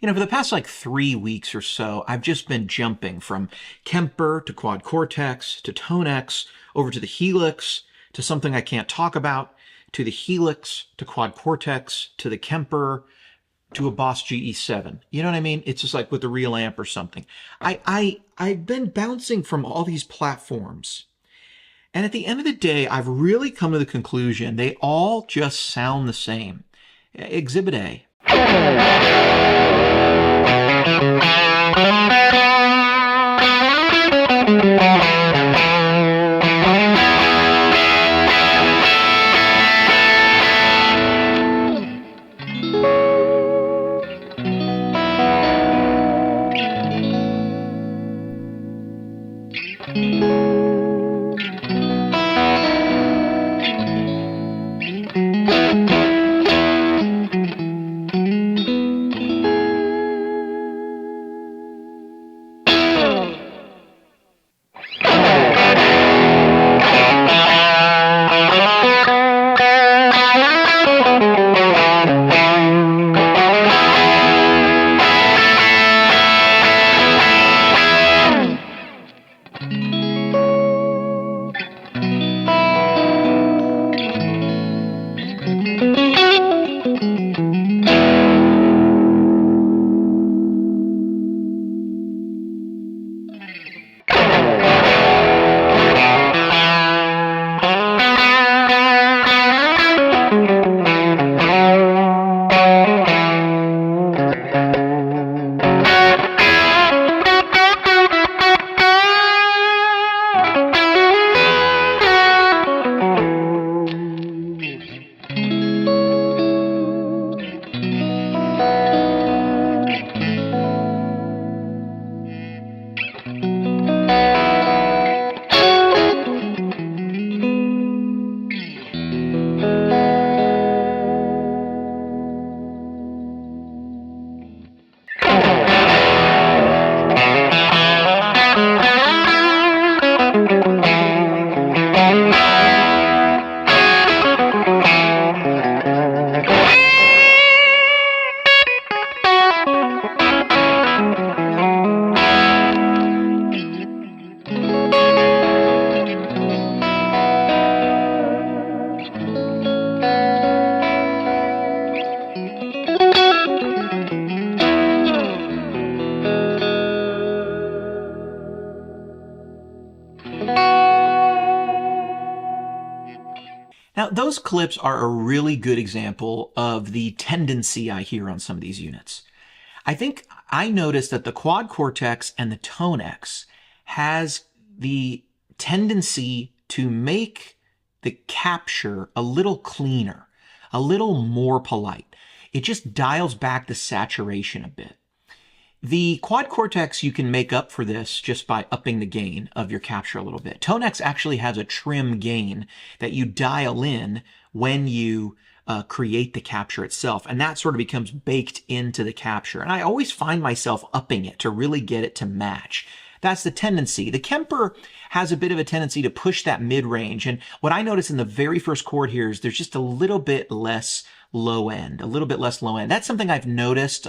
For the past like 3 weeks or so, I've just been jumping from Kemper to quad cortex to ToneX over to the Helix to something I can't talk about to the Helix to quad cortex to the Kemper to a Boss GE7. You know what I mean? It's just like with the real amp or something. I've been bouncing from all these platforms. And at the end of the day, I've really come to the conclusion they all just sound the same. Exhibit A. Now, those clips are a really good example of the tendency I hear on some of these units. I think I noticed that the quad cortex and the ToneX has the tendency to make the capture a little cleaner, a little more polite. It just dials back the saturation a bit. The quad cortex, you can make up for this just by upping the gain of your capture a little bit. ToneX actually has a trim gain that you dial in when you create the capture itself, and that sort of becomes baked into the capture. And I always find myself upping it to really get it to match. That's the tendency. The Kemper has a bit of a tendency to push that mid-range, and what I notice in the very first chord here is there's just a little bit less low end, a little bit less low end. That's something I've noticed.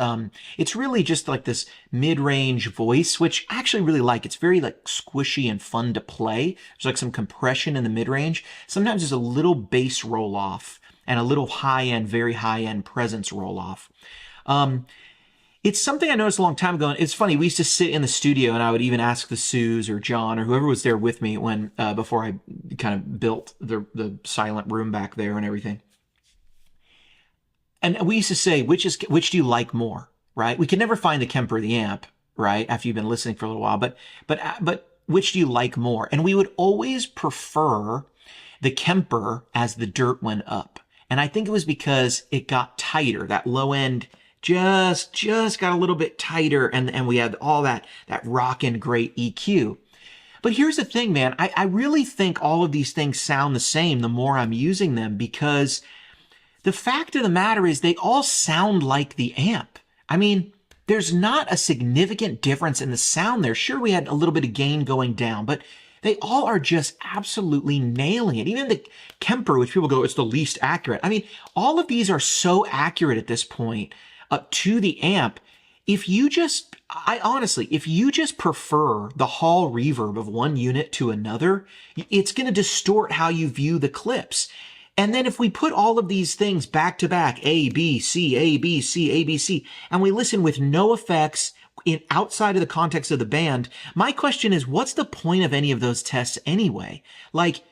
It's really just like this mid-range voice, which I actually really like. It's very like squishy and fun to play. There's like some compression in the mid-range. Sometimes there's a little bass roll off and a little high-end, very high-end presence roll off. It's something I noticed a long time ago. And it's funny, we used to sit in the studio and I would even ask the Suze or John or whoever was there with me when before I kind of built the silent room back there and everything. And we used to say, which do you like more, right? We could never find the Kemper or the amp, right? After you've been listening for a little while, but which do you like more? And we would always prefer the Kemper as the dirt went up. And I think it was because it got tighter. That low end just got a little bit tighter, and we had all that rockin' great EQ. But here's the thing, man. I really think all of these things sound the same the more I'm using them, because the fact of the matter is they all sound like the amp. I mean, there's not a significant difference in the sound there. Sure, we had a little bit of gain going down, but they all are just absolutely nailing it. Even the Kemper, which people go, it's the least accurate. I mean, all of these are so accurate at this point up to the amp. if you just, if you just prefer the hall reverb of one unit to another, it's going to distort how you view the clips. And then if we put all of these things back to back, A, B, C, A, B, C, A, B, C, and we listen with no effects outside of the context of the band, my question is, what's the point of any of those tests anyway? Like,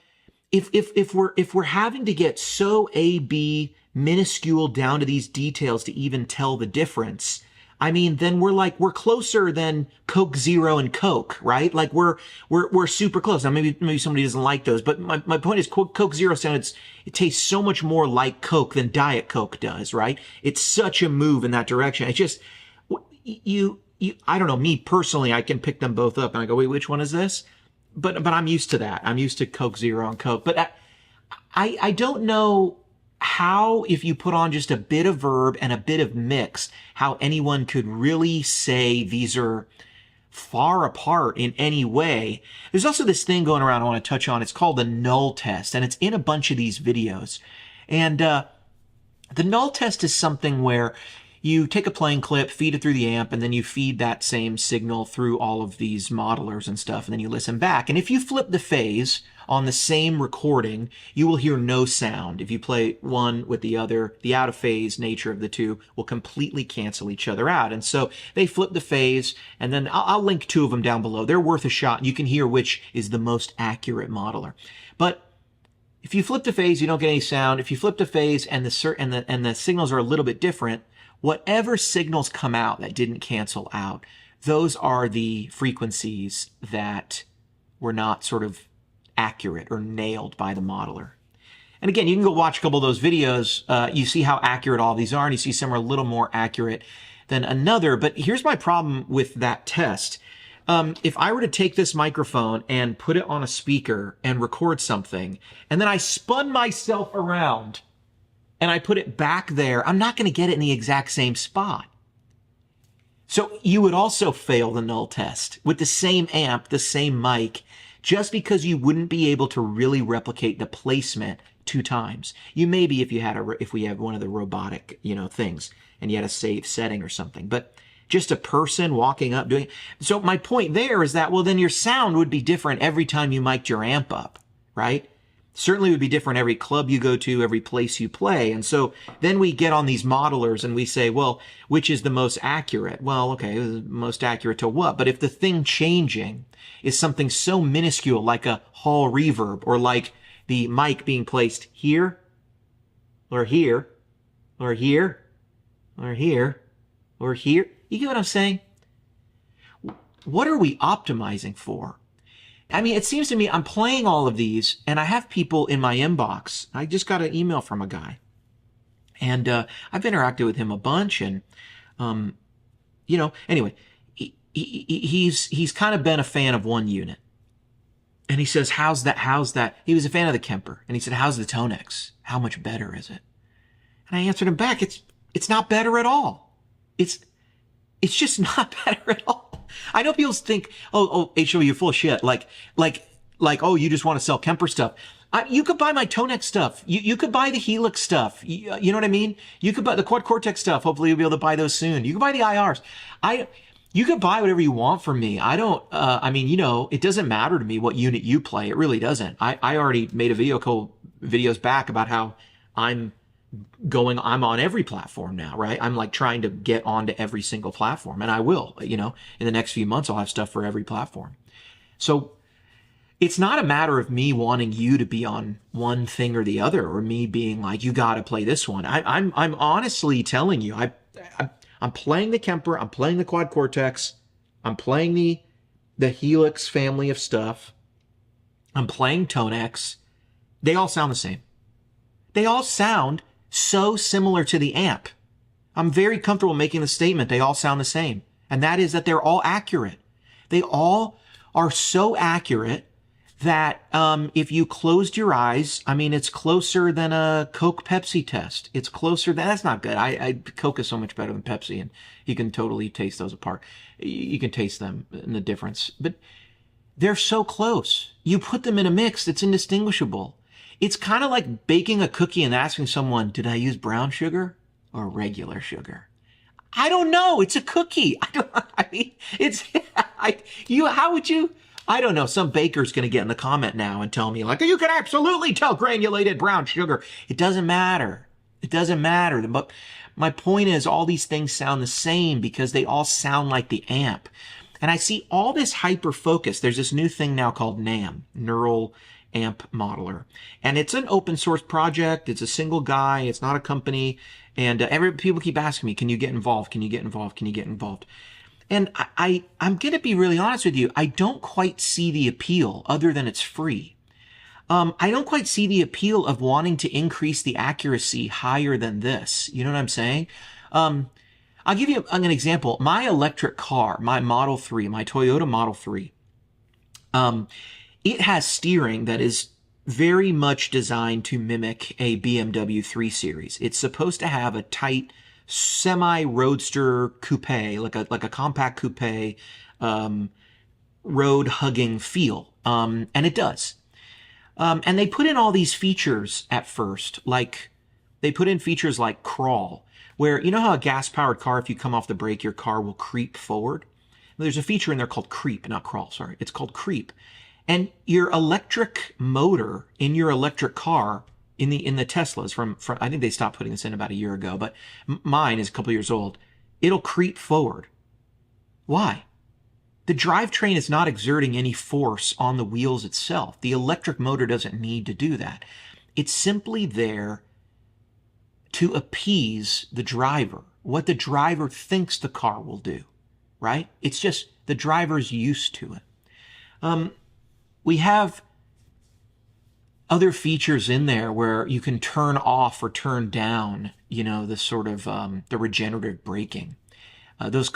if we're having to get so A, B minuscule down to these details to even tell the difference, I mean, then we're closer than Coke Zero and Coke, right? Like we're super close. Now maybe somebody doesn't like those, but my point is Coke Zero it tastes so much more like Coke than Diet Coke does, right? It's such a move in that direction. It's just, I don't know, me personally, I can pick them both up and I go, wait, which one is this? But I'm used to that. I'm used to Coke Zero and Coke, but I don't know how, if you put on just a bit of verb and a bit of mix, how anyone could really say these are far apart in any way. There's also this thing going around I want to touch on. It's called the null test, and it's in a bunch of these videos. And the null test is something where you take a playing clip, feed it through the amp, and then you feed that same signal through all of these modelers and stuff, and then you listen back. And if you flip the phase on the same recording, you will hear no sound. If you play one with the other, the out of phase nature of the two will completely cancel each other out. And so they flip the phase, and then I'll link two of them down below. They're worth a shot. You can hear which is the most accurate modeler. But if you flip the phase, you don't get any sound. If you flip the phase and the signals are a little bit different, whatever signals come out that didn't cancel out, those are the frequencies that were not sort of accurate or nailed by the modeler. And again, you can go watch a couple of those videos. You see how accurate all these are, and you see some are a little more accurate than another. But here's my problem with that test. If I were to take this microphone and put it on a speaker and record something, and then I spun myself around and I put it back there, I'm not going to get it in the exact same spot. So you would also fail the null test with the same amp, the same mic, just because you wouldn't be able to really replicate the placement 2 times. You maybe if we have one of the robotic, things, and you had a save setting or something, but just a person walking up doing it. So my point there is that, well, then your sound would be different every time you mic'd your amp up, right? Certainly would be different every club you go to, every place you play. And so then we get on these modelers and we say, well, which is the most accurate? Well, okay, most accurate to what? But if the thing changing is something so minuscule, like a hall reverb, or like the mic being placed here, or here, or here, or here, or here, you get what I'm saying? What are we optimizing for? I mean, it seems to me I'm playing all of these and I have people in my inbox. I just got an email from a guy and I've interacted with him a bunch, and anyway, he's kind of been a fan of one unit, and he says, how's that? He was a fan of the Kemper, and he said, how's the ToneX? How much better is it? And I answered him back, it's not better at all. It's just not better at all. I know people think, oh, HO, you're full of shit. Like, oh, you just want to sell Kemper stuff. You could buy my ToneX stuff. You could buy the Helix stuff. You know what I mean? You could buy the Quad Cortex stuff. Hopefully you'll be able to buy those soon. You can buy the IRs. You could buy whatever you want from me. I don't, it doesn't matter to me what unit you play. It really doesn't. I already made a videos back about how I'm on every platform now, right? I'm like trying to get onto every single platform, and I will, in the next few months, I'll have stuff for every platform. So it's not a matter of me wanting you to be on one thing or the other, or me being like, you got to play this one. I'm honestly telling you, I'm playing the Kemper, I'm playing the Quad Cortex, I'm playing the Helix family of stuff, I'm playing ToneX. They all sound the same. They all sound so similar to the amp. I'm very comfortable making the statement they all sound the same. And that is that they're all accurate. They all are so accurate that if you closed your eyes, it's closer than a Coke Pepsi test. It's closer than, that's not good. Coke is so much better than Pepsi, and you can totally taste those apart. You can taste them and the difference. But they're so close. You put them in a mix, it's indistinguishable. It's kind of like baking a cookie and asking someone, did I use brown sugar or regular sugar? I don't know. It's a cookie. I mean, it's, how would you, I don't know. Some baker's going to get in the comment now and tell me like, you can absolutely tell granulated brown sugar. It doesn't matter. It doesn't matter. But my point is all these things sound the same because they all sound like the amp. And I see all this hyper focus. There's this new thing now called NAM, Neural Amp Modeler. And it's an open source project. It's a single guy. It's not a company. And people keep asking me, can you get involved? Can you get involved? Can you get involved? And I'm going to be really honest with you. I don't quite see the appeal other than it's free. I don't quite see the appeal of wanting to increase the accuracy higher than this. You know what I'm saying? I'll give you an example. My electric car, my Model 3, my Toyota Model 3, it has steering that is very much designed to mimic a BMW 3 Series. It's supposed to have a tight semi-roadster coupe, like a compact coupe, road-hugging feel. And it does. And they put in all these features at first, like they put in features like crawl, where you know how a gas-powered car, if you come off the brake, your car will creep forward? There's a feature in there called creep, not crawl, sorry. It's called creep. And your electric motor in your electric car, in the Teslas from I think they stopped putting this in about a year ago, but mine is a couple years old. It'll creep forward. Why? The drivetrain is not exerting any force on the wheels itself. The electric motor doesn't need to do that. It's simply there to appease the driver, what the driver thinks the car will do, right? It's just the driver's used to it. We have other features in there where you can turn off or turn down, the sort of the regenerative braking. That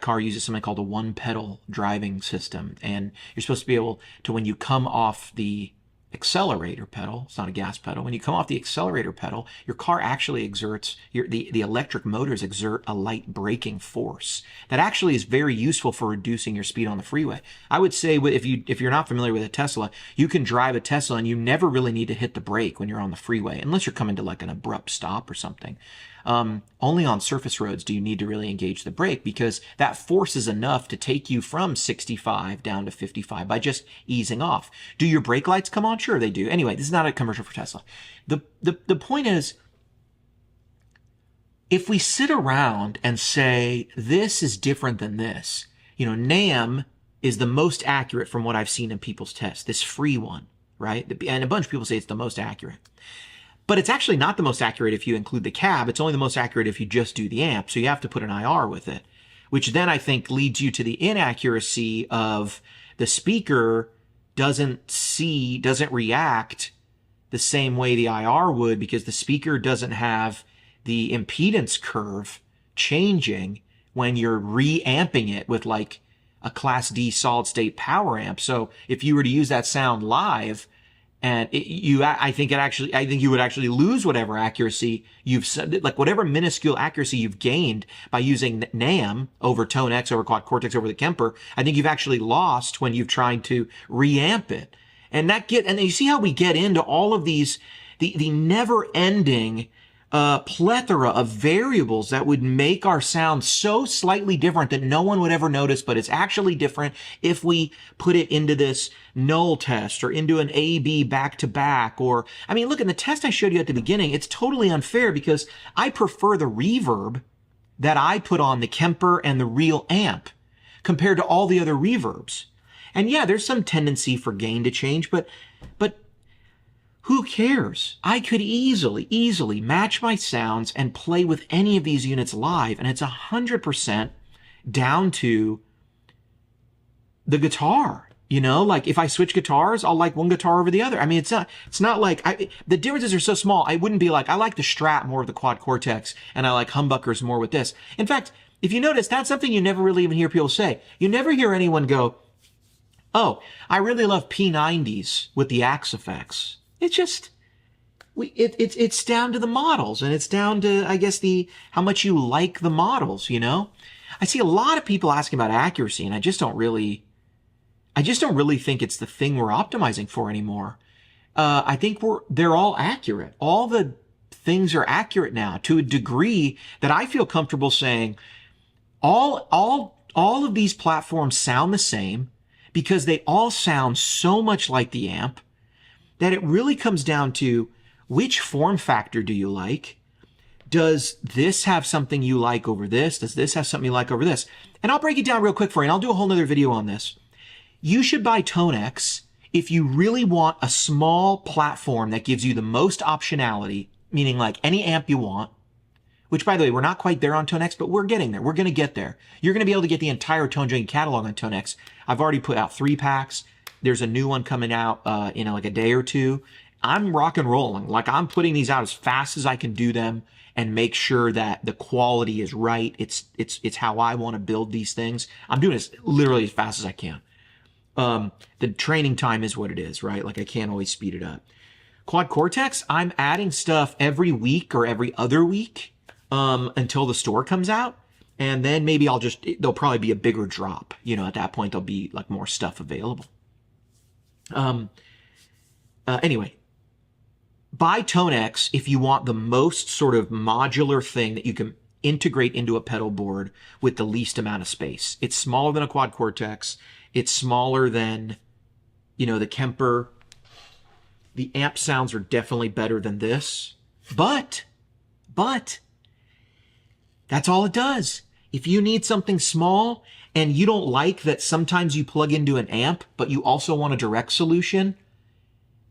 car uses something called a one-pedal driving system, and you're supposed to be able to, when you come off the accelerator pedal, it's not a gas pedal, when you come off the accelerator pedal, your car actually exerts, the electric motors exert a light braking force that actually is very useful for reducing your speed on the freeway. I would say if you're not familiar with a Tesla, you can drive a Tesla and you never really need to hit the brake when you're on the freeway, unless you're coming to like an abrupt stop or something. Only on surface roads do you need to really engage the brake, because that force is enough to take you from 65 down to 55 by just easing off. Do your brake lights come on? Sure, they do. Anyway, this is not a commercial for Tesla. The point is, if we sit around and say, this is different than this, NAM is the most accurate from what I've seen in people's tests, this free one, right? And a bunch of people say it's the most accurate. But it's actually not the most accurate if you include the cab. It's only the most accurate if you just do the amp. So you have to put an IR with it, which then I think leads you to the inaccuracy of the speaker doesn't react the same way the IR would, because the speaker doesn't have the impedance curve changing when you're reamping it with like a Class D solid state power amp. So if you were to use that sound live, and I think you would actually lose whatever accuracy you've said, like whatever minuscule accuracy you've gained by using NAM over ToneX, over Quad Cortex, over the Kemper. I think you've actually lost when you've tried to reamp it. And you see how we get into all of these, the never ending, plethora of variables that would make our sound so slightly different that no one would ever notice, but it's actually different if we put it into this null test or into an A-B back-to-back. Or, I mean, look, in the test I showed you at the beginning, it's totally unfair because I prefer the reverb that I put on the Kemper and the real amp compared to all the other reverbs. And yeah, there's some tendency for gain to change, but who cares? I could easily match my sounds and play with any of these units live, and it's 100% down to the guitar. Like if I switch guitars, I'll like one guitar over the other. I mean, it's not like the differences are so small. I wouldn't be like, I like the Strat more of the Quad Cortex, and I like humbuckers more with this. In fact, if you notice, that's something you never really even hear people say. You never hear anyone go, oh, I really love P90s with the Axe effects. It's just, it's down to the models, and it's down to, I guess, how much you like the models, I see a lot of people asking about accuracy, and I just don't really think it's the thing we're optimizing for anymore. I think they're all accurate. All the things are accurate now to a degree that I feel comfortable saying all of these platforms sound the same because they all sound so much like the amp that it really comes down to which form factor do you like? Does this have something you like over this? Does this have something you like over this? And I'll break it down real quick for you, and I'll do a whole nother video on this. You should buy ToneX if you really want a small platform that gives you the most optionality, meaning like any amp you want, which, by the way, we're not quite there on ToneX, but we're getting there. We're going to get there. You're going to be able to get the entire Tone Drain catalog on ToneX. I've already put out 3 packs. There's a new one coming out in like a day or two. I'm rock and rolling. Like, I'm putting these out as fast as I can do them and make sure that the quality is right. It's how I want to build these things. I'm doing it literally as fast as I can. The training time is what it is, right? Like, I can't always speed it up. Quad Cortex, I'm adding stuff every week or every other week until the store comes out. And then maybe there'll probably be a bigger drop. You know, at that point, there'll be like more stuff available. Anyway, buy ToneX if you want the most sort of modular thing that you can integrate into a pedal board with the least amount of space. It's smaller than a Quad Cortex. It's smaller than, you know, the Kemper. The amp sounds are definitely better than this, but that's all it does. If you need something small and you don't like that sometimes you plug into an amp, but you also want a direct solution,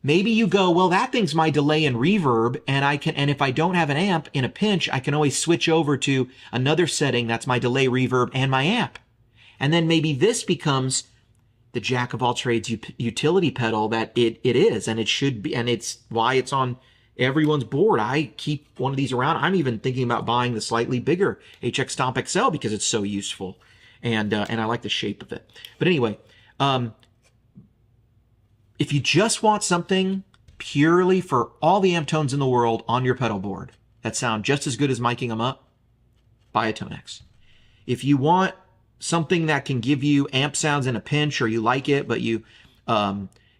maybe you go, well, that thing's my delay and reverb, and if I don't have an amp in a pinch, I can always switch over to another setting that's my delay, reverb, and my amp. And then maybe this becomes the jack of all trades utility pedal that it is, and it should be, and it's why it's on everyone's board. I keep one of these around. I'm even thinking about buying the slightly bigger HX Stomp XL because it's so useful, and I like the shape of it. But anyway, if you just want something purely for all the amp tones in the world on your pedal board that sound just as good as miking them up, buy a ToneX. If you want something that can give you amp sounds in a pinch, or you like it, but you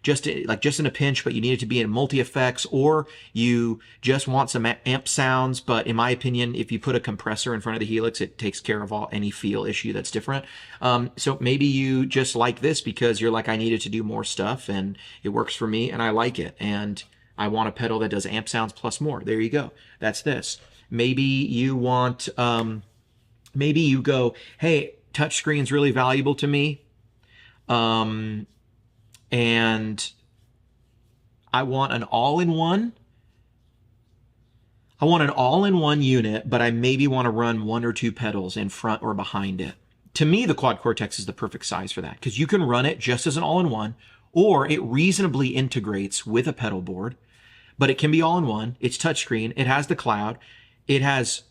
just in a pinch, but you need it to be in multi-effects, or you just want some amp sounds, but in my opinion, if you put a compressor in front of the Helix, it takes care of any feel issue that's different. So maybe you just like this because you're like, I need it to do more stuff, and it works for me, and I like it, and I want a pedal that does amp sounds plus more. There you go. That's this. Maybe you want, maybe you go, hey, touchscreen's really valuable to me. And I want an all-in-one. I want an all-in-one unit, but I maybe want to run 1 or 2 pedals in front or behind it. To me, the Quad Cortex is the perfect size for that because you can run it just as an all-in-one, or it reasonably integrates with a pedal board, but it can be all-in-one. It's touchscreen. It has the cloud. It has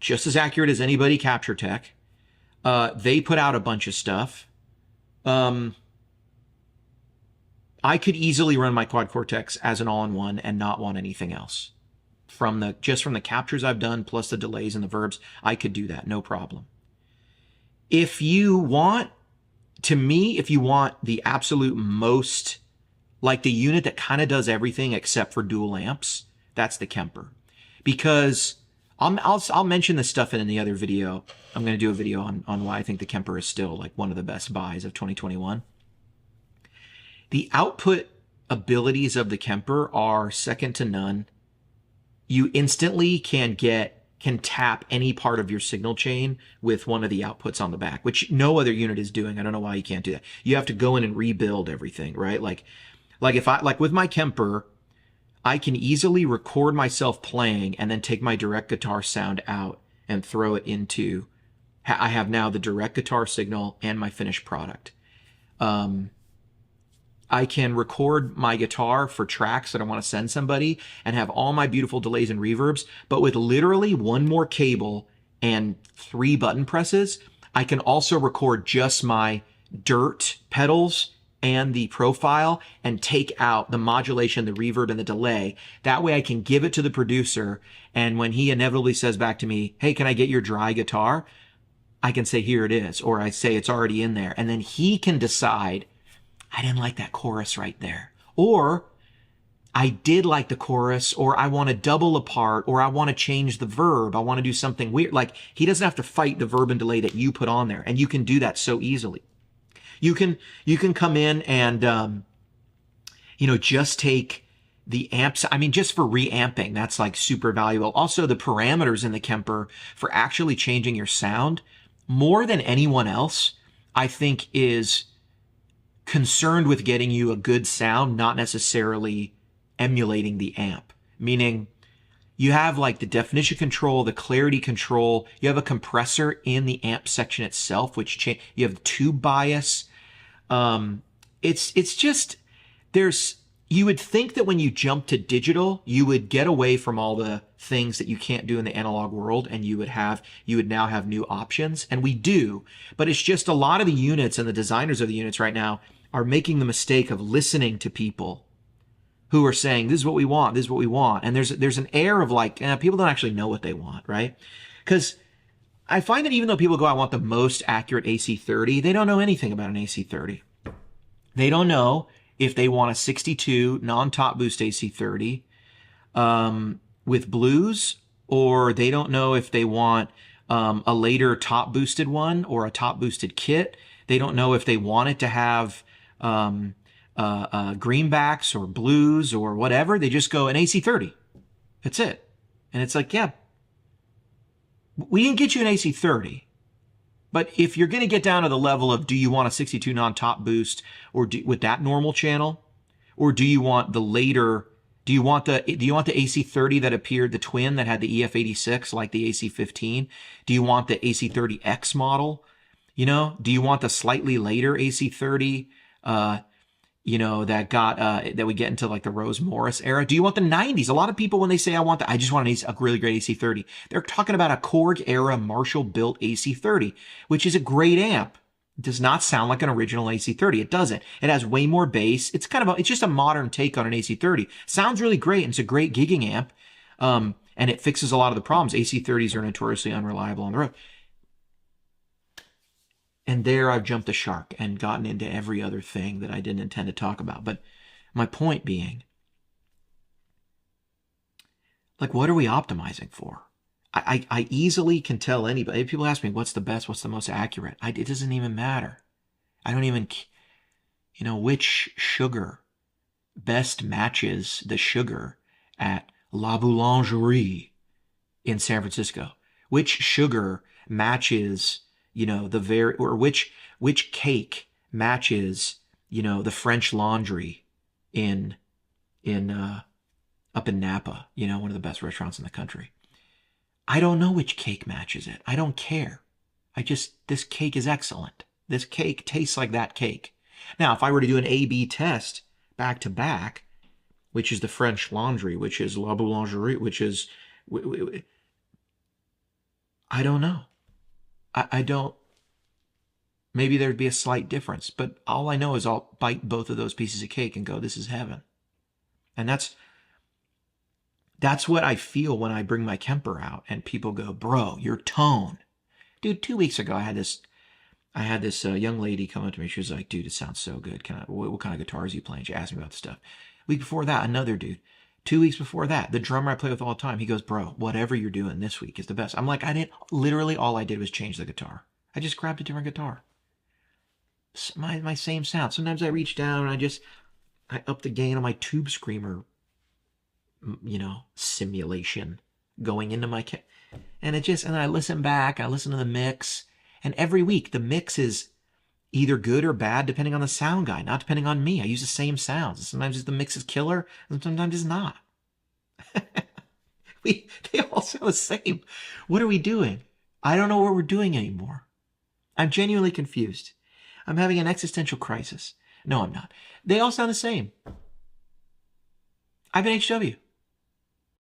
just as accurate as anybody Capture Tech. They put out a bunch of stuff. I could easily run my Quad Cortex as an all-in-one and not want anything else. Just from the captures I've done, plus the delays and the verbs, I could do that, no problem. If you want the absolute most, like the unit that kind of does everything except for dual amps, that's the Kemper. Because I'll mention this stuff in the other video. I'm going to do a video on why I think the Kemper is still like one of the best buys of 2021. The output abilities of the Kemper are second to none. You instantly can tap any part of your signal chain with one of the outputs on the back, which no other unit is doing. I don't know why you can't do that. You have to go in and rebuild everything, right? Like with my Kemper, I can easily record myself playing and then take my direct guitar sound out and throw it into, I have now the direct guitar signal and my finished product. I can record my guitar for tracks that I want to send somebody and have all my beautiful delays and reverbs, but with literally 1 more cable and 3 button presses, I can also record just my dirt pedals and the profile and take out the modulation, the reverb, and the delay. That way I can give it to the producer, and when he inevitably says back to me, hey, can I get your dry guitar? I can say, here it is, or I say it's already in there, and then he can decide, I didn't like that chorus right there. Or I did like the chorus, or I want to double a part, or I want to change the verb. I want to do something weird. Like, he doesn't have to fight the verb and delay that you put on there. And you can do that so easily. You can come in and, just take the amps. I mean, just for reamping, that's like super valuable. Also, the parameters in the Kemper for actually changing your sound more than anyone else, I think, is concerned with getting you a good sound, not necessarily emulating the amp. Meaning, you have like the definition control, the clarity control. You have a compressor in the amp section itself, which you have the tube bias. It's just, you would think that when you jump to digital, you would get away from all the things that you can't do in the analog world, and you would now have new options. And we do, but it's just a lot of the units and the designers of the units right now are making the mistake of listening to people who are saying, this is what we want, this is what we want. And there's an air of like, people don't actually know what they want, right? Because I find that even though people go, I want the most accurate AC30, they don't know anything about an AC30. They don't know if they want a 62 non-top boost AC30 with blues, or they don't know if they want a later top boosted one or a top boosted kit. They don't know if they want it to have greenbacks or blues or whatever. They just go an AC30. That's it. And it's like, yeah, we can get you an AC30. But if you're going to get down to the level of, do you want a 62 non-top boost or with that normal channel, or do you want the later, do you want the AC30 that appeared, the twin that had the EF86 like the AC15? Do you want the AC30X model? Do you want the slightly later AC30, that we get into like the Rose Morris era? Do you want the 90s? A lot of people, when they say, I just want a really great AC30, they're talking about a Korg era Marshall built AC30, which is a great amp. It does not sound like an original AC30. It doesn't. It has way more bass. It's it's just a modern take on an AC30. Sounds really great, and it's a great gigging amp. And it fixes a lot of the problems. AC30s are notoriously unreliable on the road. And there I've jumped the shark and gotten into every other thing that I didn't intend to talk about. But my point being, like, what are we optimizing for? I easily can tell anybody. If people ask me, what's the best, what's the most accurate? It doesn't even matter. I don't even, which sugar best matches the sugar at La Boulangerie in San Francisco. Which sugar matches which cake matches, the French Laundry in up in Napa, one of the best restaurants in the country. I don't know which cake matches it. I don't care. This cake is excellent. This cake tastes like that cake. Now, if I were to do an A/B test back to back, which is the French Laundry, which is La Boulangerie, which is, I don't know. I don't, maybe there'd be a slight difference, but all I know is I'll bite both of those pieces of cake and go, this is heaven. And that's what I feel when I bring my Kemper out and people go, bro, your tone. Dude, 2 weeks ago, I had this young lady come up to me. She was like, dude, it sounds so good. What kind of guitars are you playing? She asked me about the stuff. Week before that, another dude. 2 weeks before that, the drummer I play with all the time, he goes, bro, whatever you're doing this week is the best. I'm like, literally all I did was change the guitar. I just grabbed a different guitar. My same sound. Sometimes I reach down and I up the gain on my Tube Screamer, simulation going into my kit. And and I listen back, I listen to the mix, and every week the mix is either good or bad depending on the sound guy, not depending on me. I use the same sounds. Sometimes the mix is killer, and sometimes it's not. They all sound the same. What are we doing? I don't know what we're doing anymore. I'm genuinely confused. I'm having an existential crisis. No, I'm not. They all sound the same. I've been HW.